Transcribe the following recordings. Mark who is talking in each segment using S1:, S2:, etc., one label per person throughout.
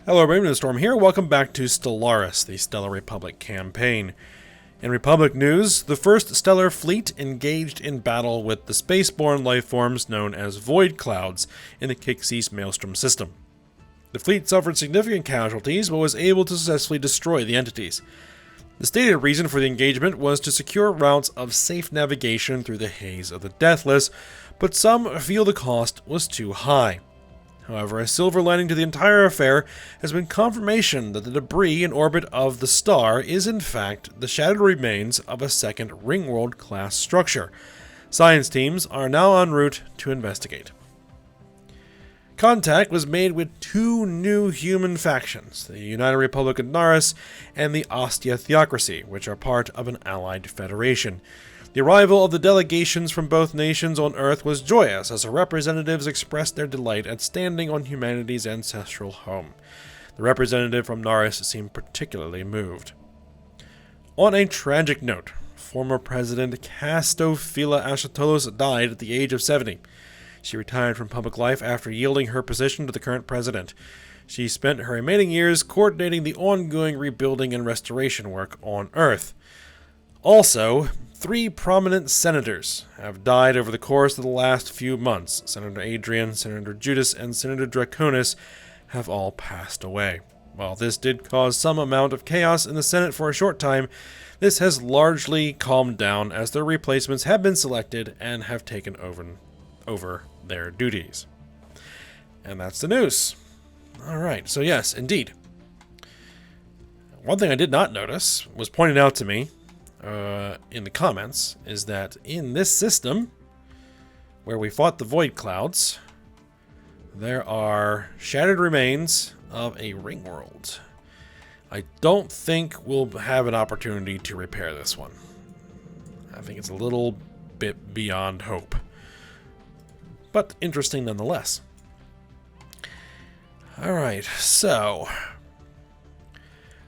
S1: Hello, Remnant Storm here. Welcome back to Stellaris, the Stellar Republic campaign. In Republic news, the first Stellar Fleet engaged in battle with the spaceborne lifeforms known as Void Clouds in the Kixis Maelstrom system. The fleet suffered significant casualties, but was able to successfully destroy the entities. The stated reason for the engagement was to secure routes of safe navigation through the haze of the Deathless, but some feel the cost was too high. However, a silver lining to the entire affair has been confirmation that the debris in orbit of the star is in fact the shattered remains of a second Ringworld-class structure. Science teams are now en route to investigate. Contact was made with two new human factions, the United Republic of Naris and the Ostia Theocracy, which are part of an allied federation. The arrival of the delegations from both nations on Earth was joyous, as the representatives expressed their delight at standing on humanity's ancestral home. The representative from Naris seemed particularly moved. On a tragic note, former President Castofila Ashatolos died at the age of 70. She retired from public life after yielding her position to the current president. She spent her remaining years coordinating the ongoing rebuilding and restoration work on Earth. Also, 3 prominent senators have died over the course of the last few months. Senator Adrian, Senator Judas, and Senator Draconis have all passed away. While this did cause some amount of chaos in the Senate for a short time, this has largely calmed down as their replacements have been selected and have taken over their duties. And that's the news. Alright, so yes, indeed. One thing I did not notice was pointed out to me in the comments is that in this system where we fought the Void Clouds, there are shattered remains of a ring world. I don't think we'll have an opportunity to repair this one. I think it's a little bit beyond hope, but interesting nonetheless. Alright, so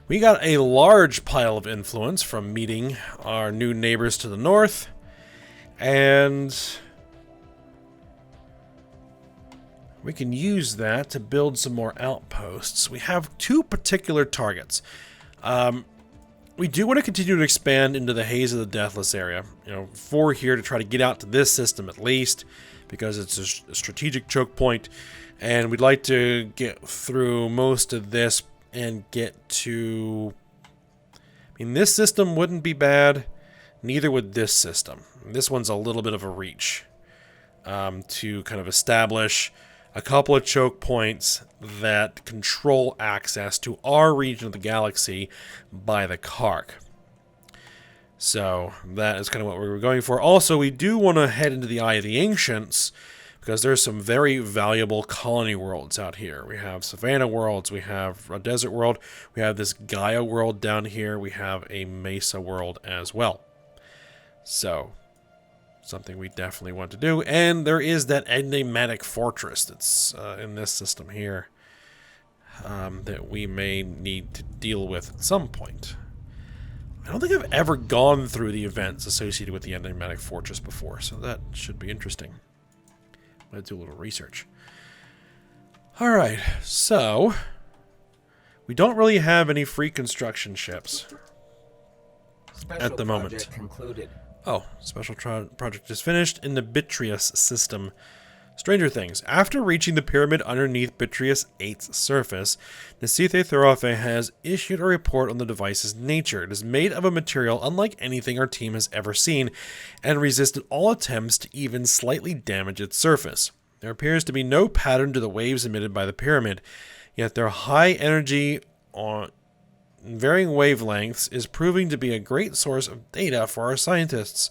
S1: we got a large pile of influence from meeting our new neighbors to the north, and we can use that to build some more outposts. We have 2 particular targets. We do want to continue to expand into the Haze of the Deathless area. 4 here to try to get out to this system at least, because it's a strategic choke point, and we'd like to get through most of this and get to... this system wouldn't be bad, neither would this system. This one's a little bit of a reach to kind of establish a couple of choke points that control access to our region of the galaxy by the Kark. So that is kind of what we were going for. Also, we do want to head into the Eye of the Ancients, because there's some very valuable colony worlds out here. We have Savannah worlds, we have a desert world, we have this Gaia world down here, we have a Mesa world as well. So, something we definitely want to do. And there is that enigmatic fortress that's in this system here that we may need to deal with at some point. I don't think I've ever gone through the events associated with the enigmatic fortress before, so that should be interesting. I'm going to do a little research. Alright, so we don't really have any free construction ships at the moment.
S2: Concluded.
S1: Oh, special project is finished in the Bitrius system. Stranger things. After reaching the pyramid underneath Bitrius 8's surface, Nesithe Therofe has issued a report on the device's nature. It is made of a material unlike anything our team has ever seen, and resisted all attempts to even slightly damage its surface. There appears to be no pattern to the waves emitted by the pyramid, yet their high energy on varying wavelengths is proving to be a great source of data for our scientists.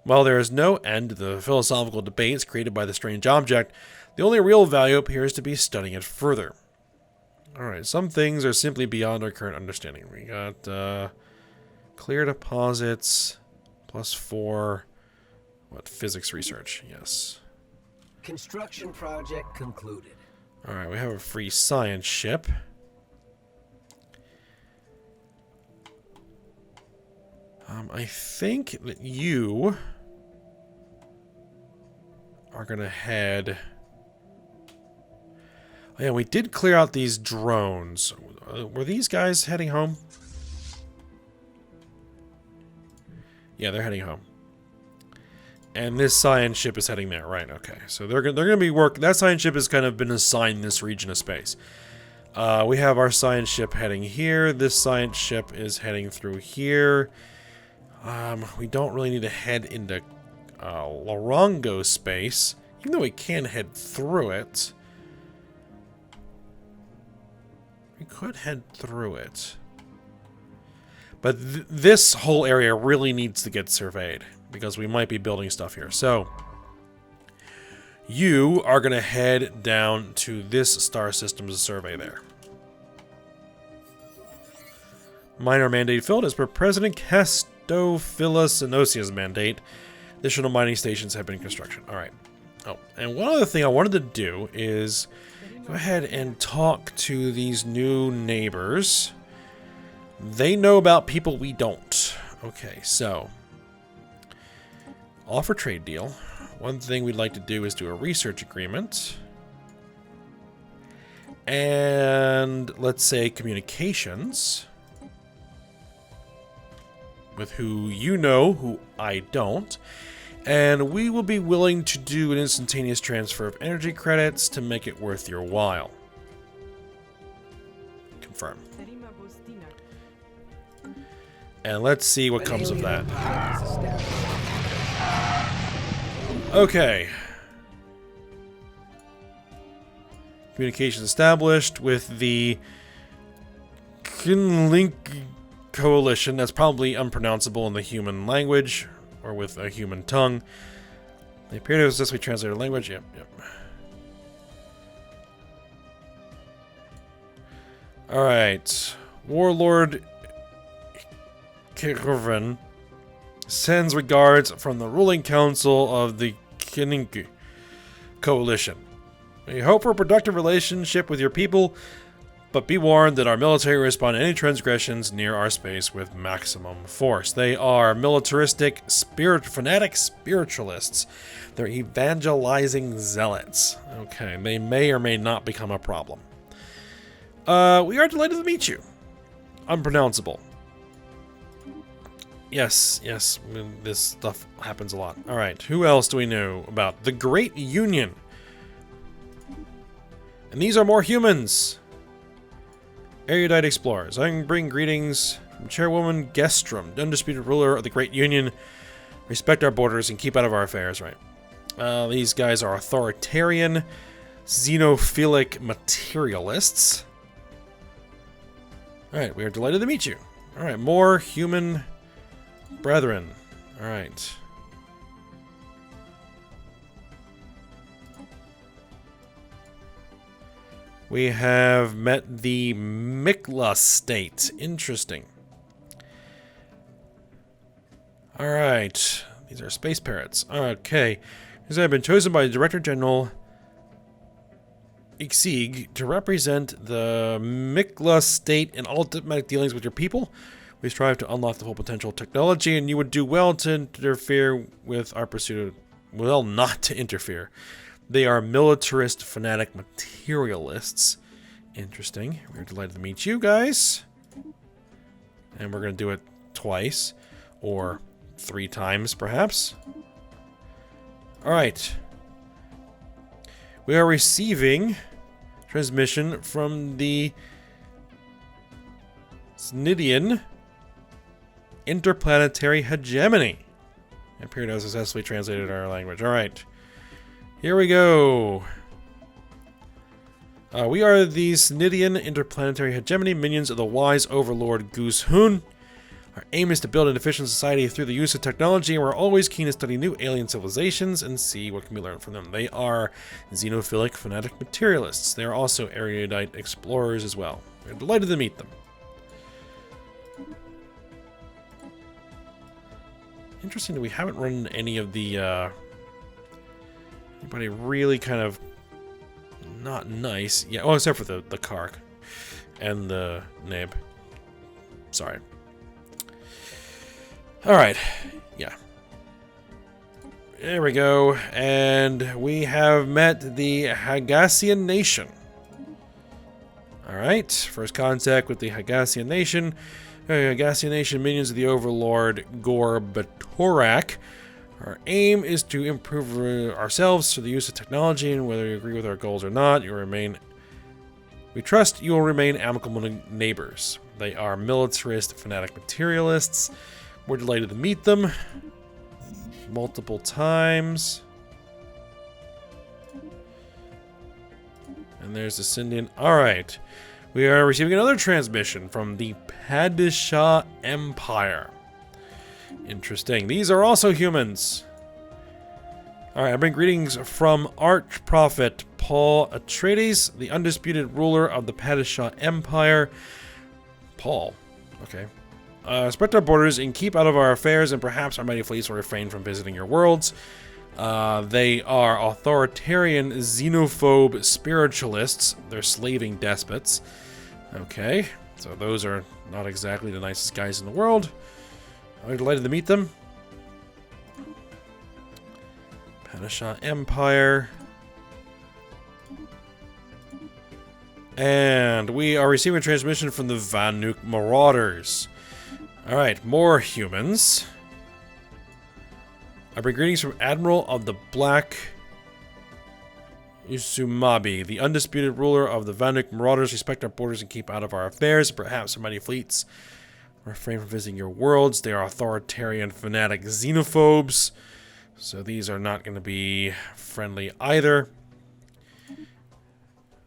S1: While there is no end to the philosophical debates created by the strange object, the only real value appears to be studying it further. Alright, some things are simply beyond our current understanding. We got clear deposits, +4, physics research, yes.
S2: Construction project concluded.
S1: Alright, we have a free science ship. I think that you are going to head Oh, yeah, we did clear out these drones. Were these guys heading home? Yeah, they're heading home. And this science ship is heading there, right? Okay, so they're gonna be that science ship has kind of been assigned this region of space. We have our science ship heading here. This science ship is heading through here. We don't really need to head into Lorongo space, even though we can head through it. We could head through it. But this whole area really needs to get surveyed, because we might be building stuff here. So, you are going to head down to this star system to survey there. Minor mandate filled as per President Castophilus Enosia's mandate. Additional mining stations have been in construction. Alright. Oh, and one other thing I wanted to do is go ahead and talk to these new neighbors. They know about people we don't. Okay, so offer trade deal. One thing we'd like to do is do a research agreement. And let's say communications with who you know, who I don't. And we will be willing to do an instantaneous transfer of energy credits to make it worth your while. Confirm. And let's see what comes of that. Okay. Communications established with the Kinlink Coalition. That's probably unpronounceable in the human language, or with a human tongue. They appear to have successfully translated language. Yep. Alright. Warlord Kirven sends regards from the ruling council of the Kinink Coalition. We hope for a productive relationship with your people, but be warned that our military will respond to any transgressions near our space with maximum force. They are militaristic, fanatic spiritualists. They're evangelizing zealots. Okay, they may or may not become a problem. We are delighted to meet you. Unpronounceable. Yes, this stuff happens a lot. Alright, who else do we know about? The Great Union. And these are more humans. Erudite explorers. I bring greetings from Chairwoman Gestrom, the undisputed ruler of the Great Union. Respect our borders and keep out of our affairs, right? These guys are authoritarian, xenophilic materialists. Alright, we are delighted to meet you. Alright, more human brethren. Alright. We have met the Mikla state. Interesting. Alright. These are space parrots. Okay. These have been chosen by Director General Ixig to represent the Mikla state in all diplomatic dealings with your people. We strive to unlock the full potential of technology, and you would do well to interfere with our pursuit of... Well, not to interfere. They are militarist, fanatic materialists. Interesting. We're delighted to meet you guys. And we're going to do it twice. Or 3 times, perhaps. Alright. We are receiving transmission from the Snidian Interplanetary Hegemony. It appeared to have successfully translated our language. Alright. Here we go. We are the Snidian Interplanetary Hegemony, minions of the wise overlord Goose Hoon. Our aim is to build an efficient society through the use of technology, and we're always keen to study new alien civilizations and see what can be learned from them. They are xenophilic, fanatic materialists. They are also erudite explorers as well. We're delighted to meet them. Interesting that we haven't run any of the, anybody really kind of not nice. Yeah, oh, except for the Kark and the Nib. Sorry. Alright, yeah. There we go. And we have met the Hagassian Nation. Alright, first contact with the Hagassian Nation. Hagassian Nation minions of the Overlord Gor Batorak. Our aim is to improve ourselves through the use of technology, and whether you agree with our goals or not, we trust you will remain amicable neighbors. They are militarist, fanatic materialists. We're delighted to meet them multiple times. And there's the Sindian. Alright. We are receiving another transmission from the Padishah Empire. Interesting. These are also humans. Alright, I bring greetings from Archprophet Paul Atreides, the undisputed ruler of the Padishah Empire. Paul. Okay. Respect our borders and keep out of our affairs, and perhaps our mighty fleets will refrain from visiting your worlds. They are authoritarian, xenophobe spiritualists. They're slaving despots. Okay, so those are not exactly the nicest guys in the world. I'm delighted to meet them. Padishah Empire. And we are receiving a transmission from the Vanuk Marauders. Alright, more humans. I bring greetings from Admiral of the Black Usumabi, the undisputed ruler of the Vanuk Marauders. Respect our borders and keep out of our affairs. Perhaps our mighty fleets refrain from visiting your worlds. They are authoritarian, fanatic xenophobes. So these are not going to be friendly either.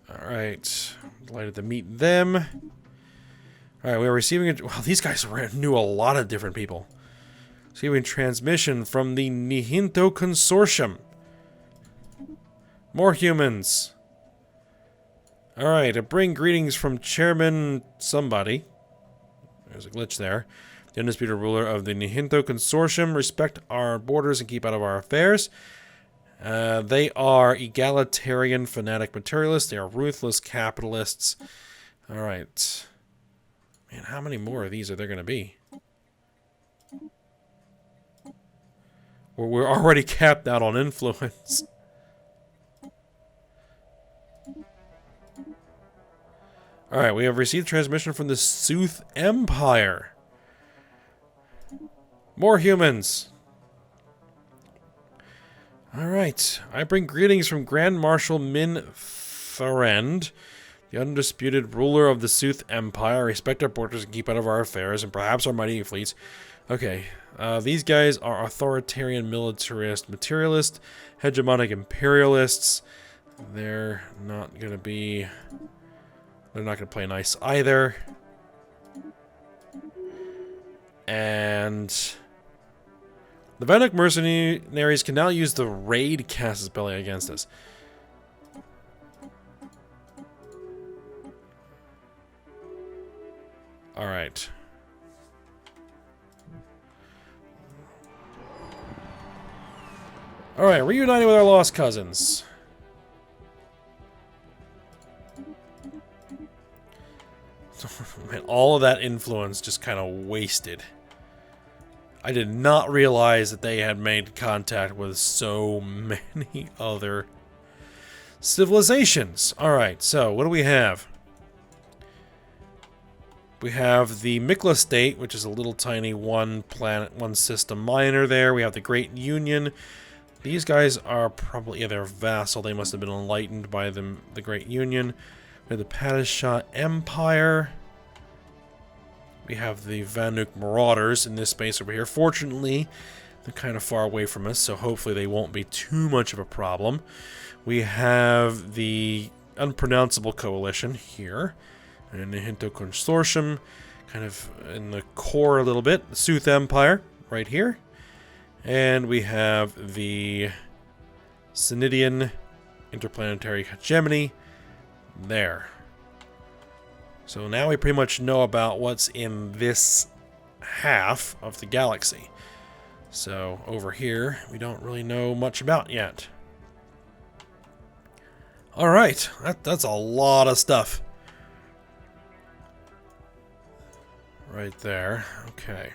S1: Alright. Delighted to meet them. Alright, we are receiving a... Well, these guys knew a lot of different people. Receiving transmission from the Nihinto Consortium. More humans. Alright, I bring greetings from Chairman somebody. There's a glitch there. The undisputed ruler of the Nihinto Consortium. Respect our borders and keep out of our affairs. They are egalitarian, fanatic materialists. They are ruthless capitalists. Alright. Man, how many more of these are there going to be? We're already capped out on influence. Alright, we have received transmission from the Sooth Empire. More humans. Alright, I bring greetings from Grand Marshal Min Tharend, the undisputed ruler of the Sooth Empire. Respect our borders and keep out of our affairs, and perhaps our mighty fleets. Okay, these guys are authoritarian, militarist, materialist, hegemonic imperialists. They're not going to be... They're not going to play nice either. And... the Vanuk mercenaries can now use the raid casus belli against us. Alright. Alright, reuniting with our lost cousins. Man, all of that influence just kind of wasted. I did not realize that they had made contact with so many other civilizations. Alright, so what do we have? We have the Mikla State, which is a little tiny one planet, one system miner there. We have the Great Union. These guys are probably, yeah, they're vassal. They must have been enlightened by the Great Union. We have the Padishah Empire. We have the Vanuk Marauders in this space over here. Fortunately, they're kind of far away from us, so hopefully they won't be too much of a problem. We have the Unpronounceable Coalition here. And the Nihinto Consortium, kind of in the core a little bit. The Sooth Empire, right here. And we have the Sinidian Interplanetary Hegemony there. So now we pretty much know about what's in this half of the galaxy. So over here, we don't really know much about yet. Alright, that's a lot of stuff. Right there. Okay.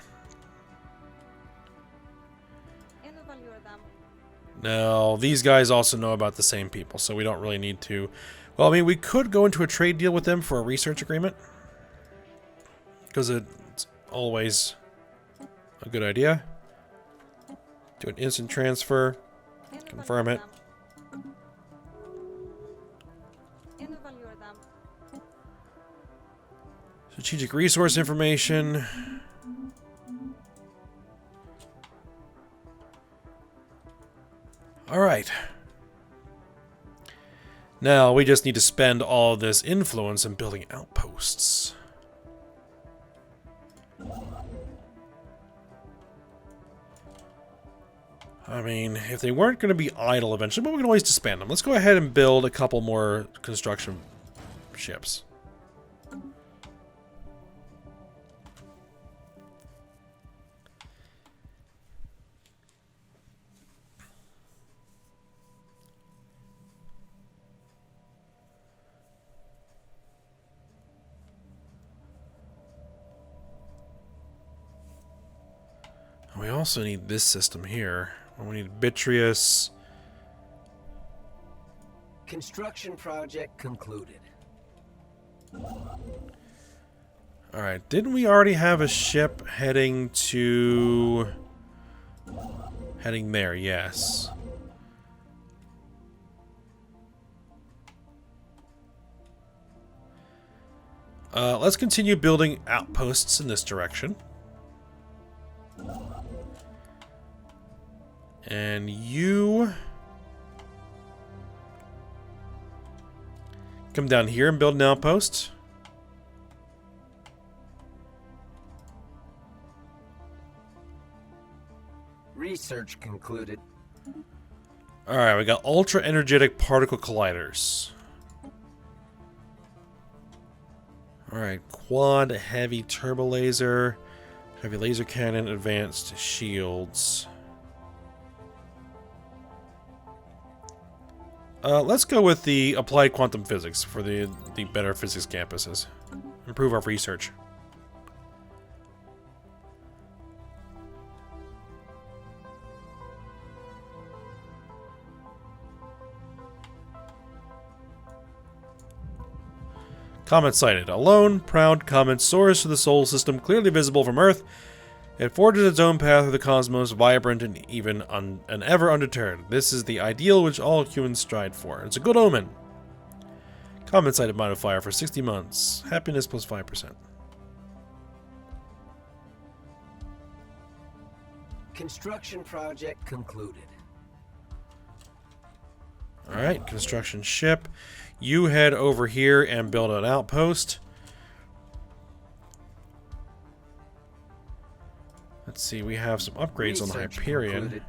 S1: Now, these guys also know about the same people, so we don't really need to Well, I mean, we could go into a trade deal with them for a research agreement. Because it's always a good idea. Do an instant transfer. Confirm it. Strategic resource information. Alright. Now, we just need to spend all this influence in building outposts. I mean, if they weren't going to be idle eventually, but we can always disband them. Let's go ahead and build a couple more construction ships. We also need this system here. We need Bitrius.
S2: Construction project concluded.
S1: Alright, didn't we already have a ship heading to... Heading there, yes. Let's continue building outposts in this direction. And you come down here and build an outpost.
S2: Research concluded.
S1: Alright, we got ultra energetic particle colliders. Alright, quad heavy turbo laser, heavy laser cannon, advanced shields. Let's go with the applied quantum physics for the better physics campuses. Improve our research. Comet sighted. A lone, proud comet soars through the solar system, clearly visible from Earth. It forges its own path through the cosmos, vibrant and even and ever undeterred. This is the ideal which all humans strive for. It's a good omen. Comet sighted modifier for 60 months. Happiness plus 5%.
S2: Construction project concluded.
S1: Alright, construction ship. You head over here and build an outpost. Let's see, we have some upgrades on the Hyperion.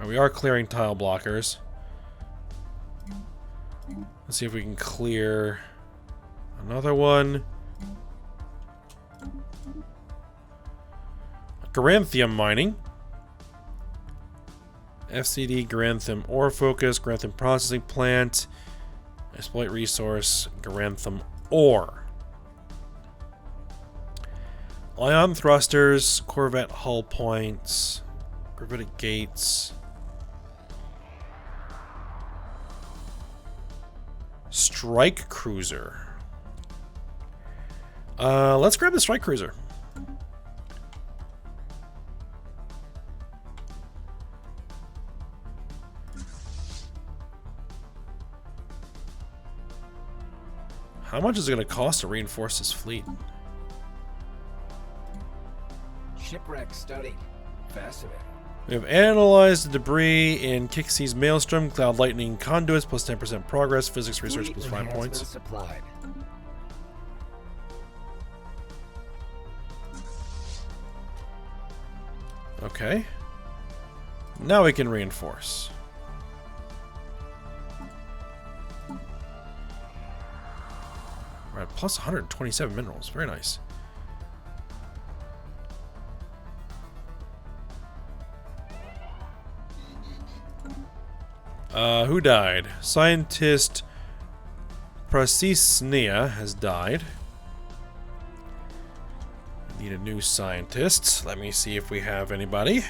S1: We are clearing tile blockers. Let's see if we can clear another one. Garanthium mining. FCD, Garanthium ore focus, Garanthium processing plant, exploit resource, Garanthium ore. Ion thrusters, Corvette hull points, gravitic gates, strike cruiser. Let's grab the strike cruiser. How much is it going to cost to reinforce this fleet?
S2: Shipwreck study. Fascinating.
S1: We have analyzed the debris in Kixie's Maelstrom, Cloud Lightning Conduits, plus 10% progress, physics research plus 5 points.
S2: Supplied.
S1: Okay. Now we can reinforce. We're at plus 127 minerals. Very nice. Who died? Scientist Prasisnia has died. Need a new scientist. Let me see if we have anybody.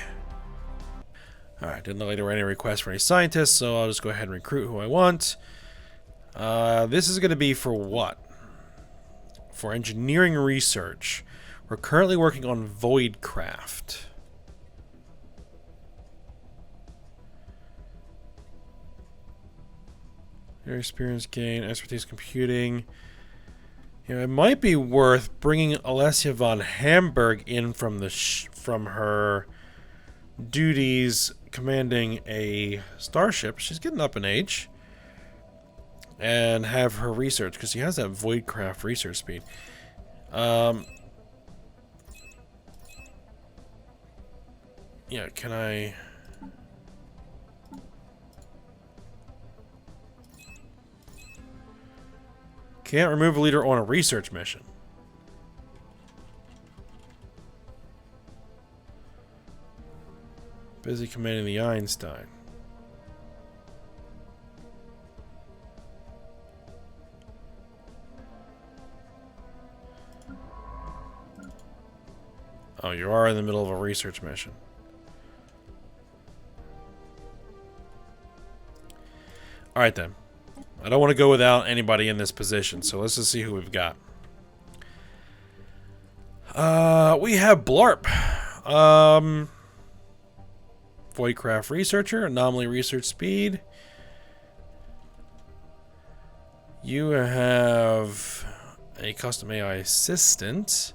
S1: Alright, didn't look like there were any requests for any scientists, so I'll just go ahead and recruit who I want. This is going to be for what? For engineering research. We're currently working on Voidcraft. Your experience gain, expertise computing. You know, it might be worth bringing Alessia von Hamburg in from the from her duties commanding a starship. She's getting up in age. And have her research, because she has that Voidcraft research speed. Yeah, can I... Can't remove a leader on a research mission. Busy commanding the Einstein. Oh, you are in the middle of a research mission. Alright then. I don't want to go without anybody in this position, so let's just see who we've got. We have Blarp. Voidcraft Researcher, Anomaly Research Speed. You have a custom AI assistant.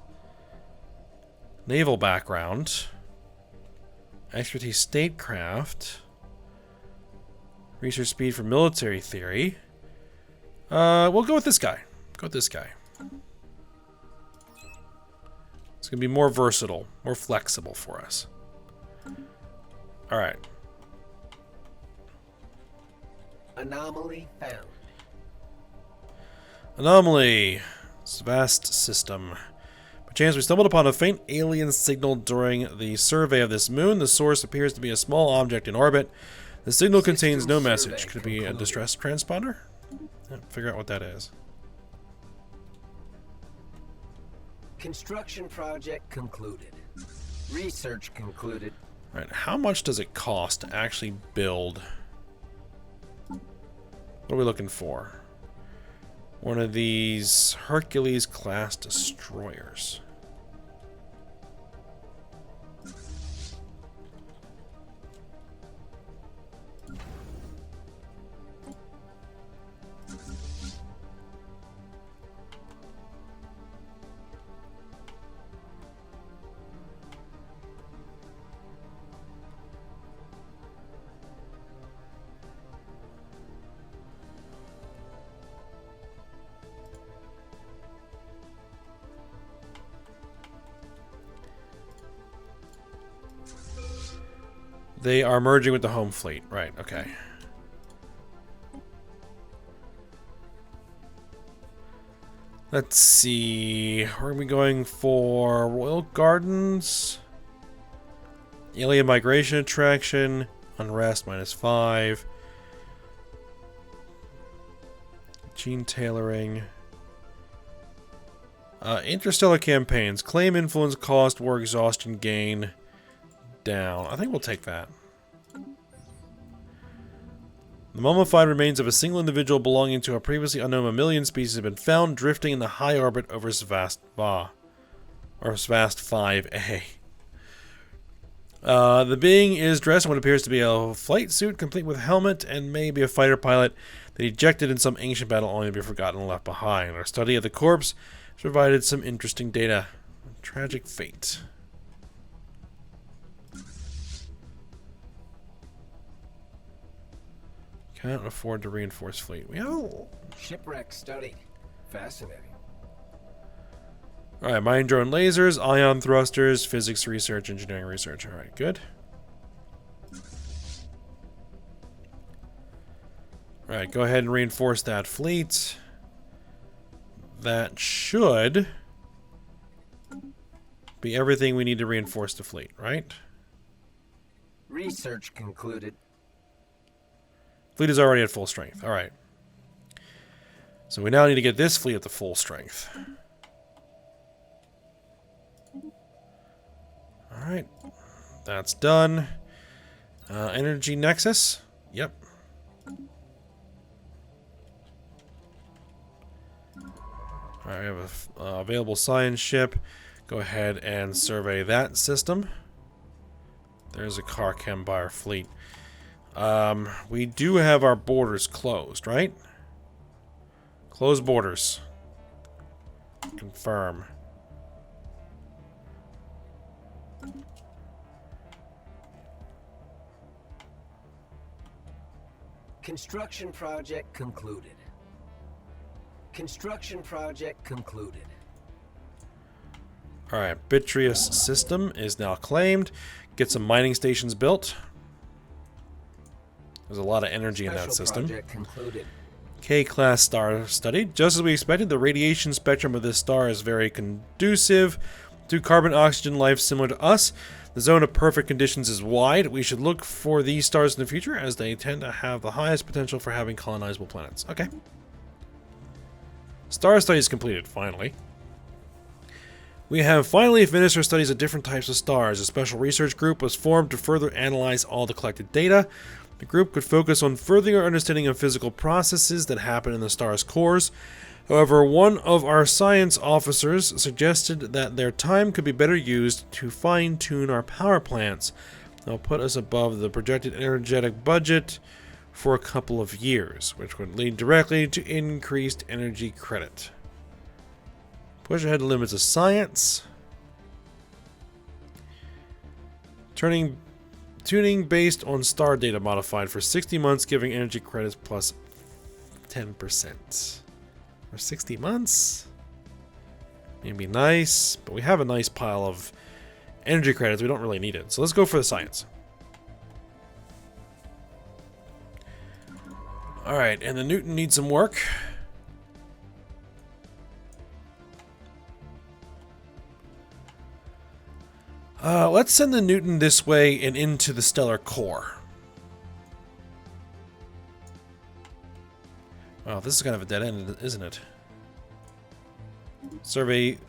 S1: Naval background. Expertise statecraft. Research speed for military theory. We'll go with this guy. Go with this guy. It's going to be more versatile, more flexible for us. Alright.
S2: Anomaly found.
S1: Anomaly. It's a vast system. By chance, we stumbled upon a faint alien signal during the survey of this moon. The source appears to be a small object in orbit. The signal contains no message. Could it be a distress transponder? Yeah, figure out what that is.
S2: Construction project concluded. Research concluded.
S1: Alright, how much does it cost to actually build? What are we looking for? One of these Hercules-class destroyers. They are merging with the home fleet. Right, okay. Let's see. Where are we going for? Royal Gardens? Alien Migration Attraction. Unrest -5. Gene tailoring. Interstellar campaigns. Claim influence, cost, war exhaustion, gain. Down. I think we'll take that. The mummified remains of a single individual belonging to a previously unknown mammalian species have been found drifting in the high orbit over Svast 5A. The being is dressed in what appears to be a flight suit, complete with helmet, and may be a fighter pilot that ejected in some ancient battle only to be forgotten and left behind. Our study of the corpse has provided some interesting data. Tragic fate. Can't afford to reinforce fleet. We have...
S2: Shipwreck studied. Fascinating.
S1: Alright, mine drone lasers, ion thrusters, physics research, engineering research. Alright, good. Alright, go ahead and reinforce that fleet. That should be everything we need to reinforce the fleet, right?
S2: Research concluded.
S1: Fleet is already at full strength. Alright. So we now need to get this fleet at the full strength. Alright. That's done. Energy Nexus. Yep. Alright, we have a available science ship. Go ahead and survey that system. There's a Carchem by our fleet. We do have our borders closed, right? Closed borders. Confirm.
S2: Construction project concluded. Construction project concluded.
S1: Alright, Bitreus system is now claimed. Get some mining stations built. There's a lot of energy in that system.
S2: Project concluded.
S1: K-class star studied. Just as we expected, the radiation spectrum of this star is very conducive to carbon-oxygen life similar to us. The zone of perfect conditions is wide. We should look for these stars in the future as they tend to have the highest potential for having colonizable planets. Okay. Star studies completed, finally. We have finally finished our studies of different types of stars. A special research group was formed to further analyze all the collected data. The group could focus on furthering our understanding of physical processes that happen in the star's cores. However, one of our science officers suggested that their time could be better used to fine-tune our power plants. They'll put us above the projected energetic budget for a couple of years, which would lead directly to increased energy credit. Push ahead the limits of science. Tuning based on star data modified for 60 months, giving energy credits plus 10%. For 60 months? It'd be nice, but we have a nice pile of energy credits. We don't really need it. So let's go for the science. Alright, and the Newton needs some work. Let's send the Newton this way and into the stellar core. Wow, this is kind of a dead end, isn't it? Survey,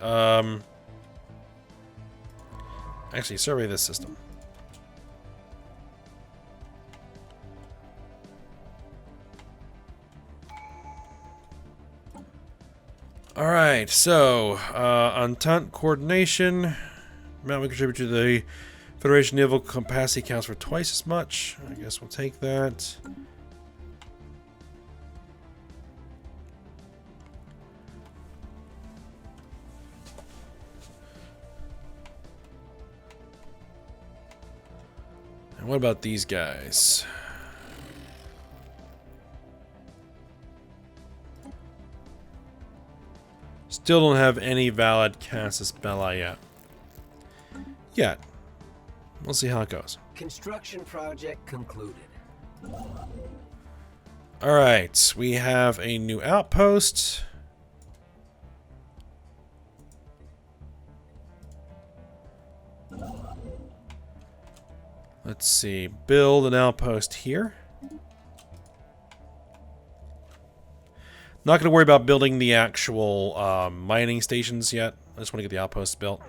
S1: actually, survey this system. Alright, so, Entente coordination. Amount we contribute to the Federation naval capacity counts for twice as much. I guess we'll take that. And what about these guys? Still don't have any valid casus belli yet. We'll see how it goes.
S2: Construction project concluded.
S1: Alright, we have a new outpost. Let's see, build an outpost here. Not going to worry about building the actual mining stations yet. I just want to get the outposts built.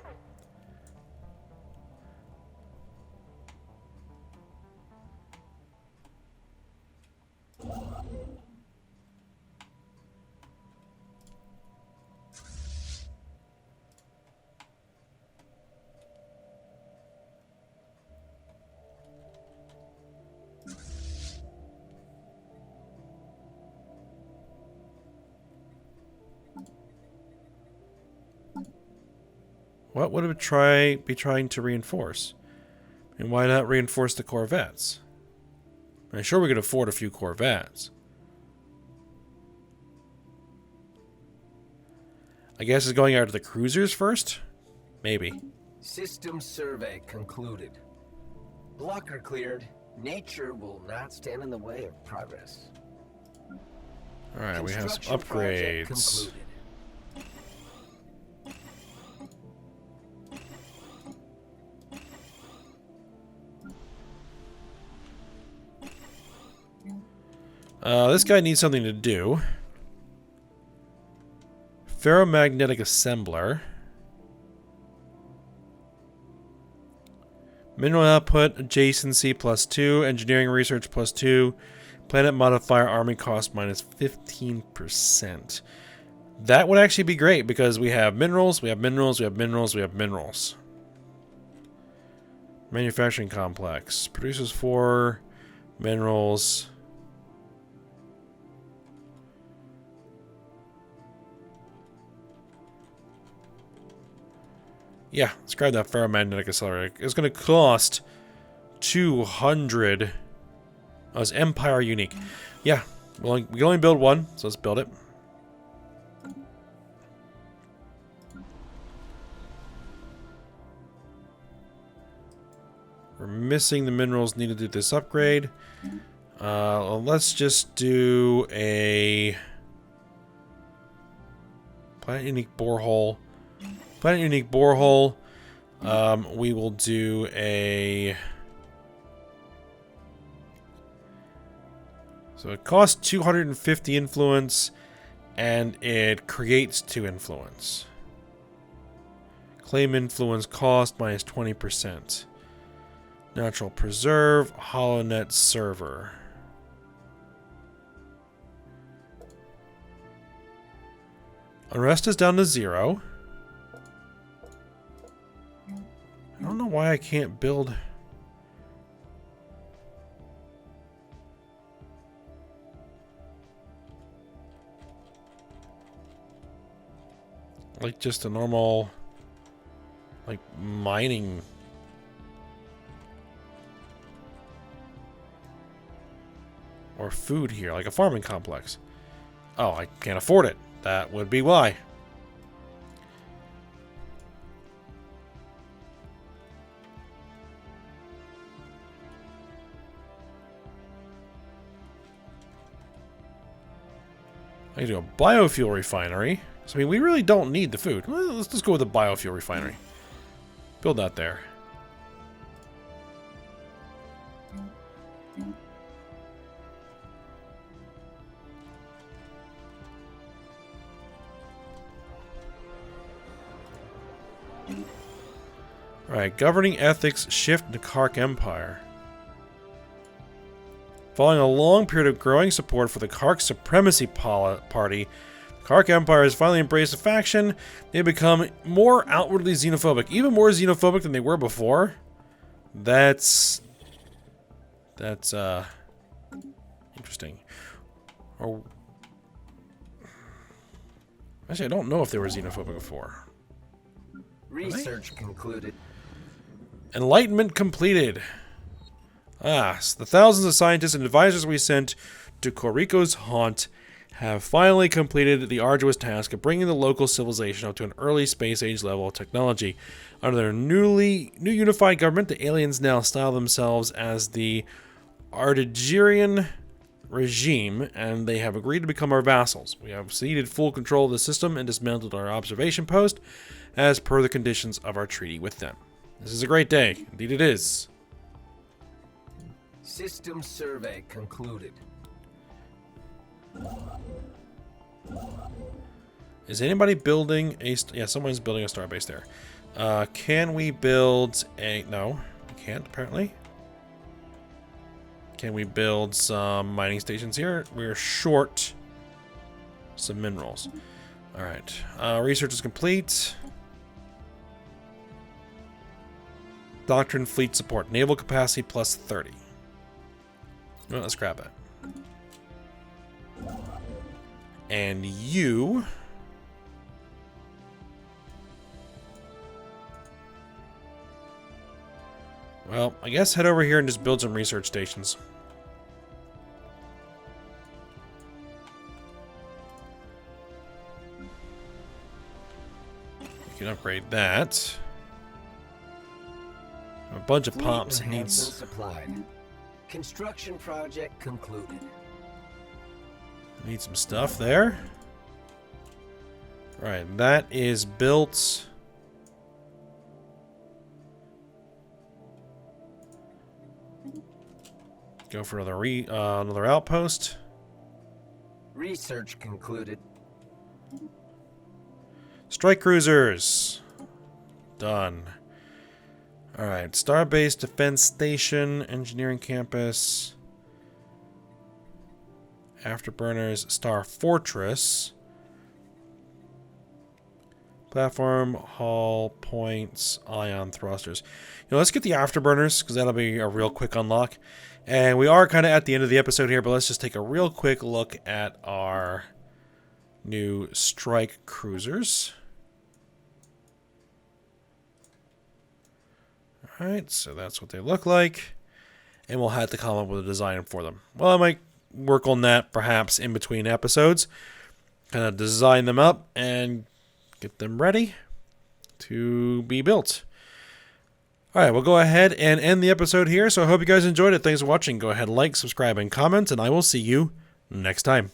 S1: What would it be trying to reinforce? And why not reinforce the corvettes? I'm sure we could afford a few corvettes. I guess it's going after the cruisers first? Maybe.
S2: System survey concluded. Blocker cleared. Nature will not stand in the way of progress.
S1: Alright, we have some upgrades.
S2: Concluded.
S1: This guy needs something to do. Ferromagnetic assembler. Mineral output, adjacency +2, engineering research +2, planet modifier, army cost -15%. That would actually be great because we have minerals, we have minerals, we have minerals, we have minerals. Manufacturing complex produces 4 minerals. Yeah, let's grab that ferromagnetic accelerator. It's going to cost 200. Oh, it's Empire unique. Yeah, we can only build one, so let's build it. We're missing the minerals needed to do this upgrade. Well, let's just do a planet unique borehole. Planet unique borehole. We will do a. So it costs 250 influence, and it creates 2 influence. Claim influence cost -20%. Natural preserve, HoloNet server. Unrest is down to 0. I don't know why I can't build. Like just a normal, like mining. Or food here, like a farming complex. Oh, I can't afford it. That would be why. I can do a biofuel refinery. So, I mean, we really don't need the food. Well, let's just go with a biofuel refinery. Build that there. Alright, governing ethics shift to Kark Empire. Following a long period of growing support for the Kark Supremacy Party, the Kark Empire has finally embraced a faction. They have become more outwardly xenophobic, even more xenophobic than they were before. That's interesting. Or actually, I don't know if they were xenophobic before.
S2: Research concluded.
S1: Enlightenment completed. Ah, so the thousands of scientists and advisors we sent to Koriko's haunt have finally completed the arduous task of bringing the local civilization up to an early space age level of technology. Under their new unified government, the aliens now style themselves as the Artigerian regime, and they have agreed to become our vassals. We have ceded full control of the system and dismantled our observation post as per the conditions of our treaty with them. This is a great day. Indeed it is.
S2: System survey concluded.
S1: Is anybody building a... yeah, someone's building a starbase there. Can we build a... no, we can't, apparently. Can we build some mining stations here? We're short some minerals. Alright. Research is complete. Doctrine fleet support. Naval capacity plus 30. Well, let's grab it. And you... well, I guess head over here and just build some research stations. You can upgrade that. A bunch of pumps needs...
S2: supplied. Construction project concluded.
S1: Need some stuff there. Right, that is built. Go for another outpost.
S2: Research concluded.
S1: Strike cruisers. Done. Alright, Starbase Defense Station, Engineering Campus, Afterburners, Star Fortress, Platform, Hull, Points, Ion Thrusters. You know, let's get the Afterburners, because that'll be a real quick unlock. And we are kind of at the end of the episode here, but let's just take a real quick look at our new strike cruisers. Alright, so that's what they look like. And we'll have to come up with a design for them. Well, I might work on that perhaps in between episodes. Kind of design them up and get them ready to be built. Alright, we'll go ahead and end the episode here. So I hope you guys enjoyed it. Thanks for watching. Go ahead, like, subscribe, and comment. And I will see you next time.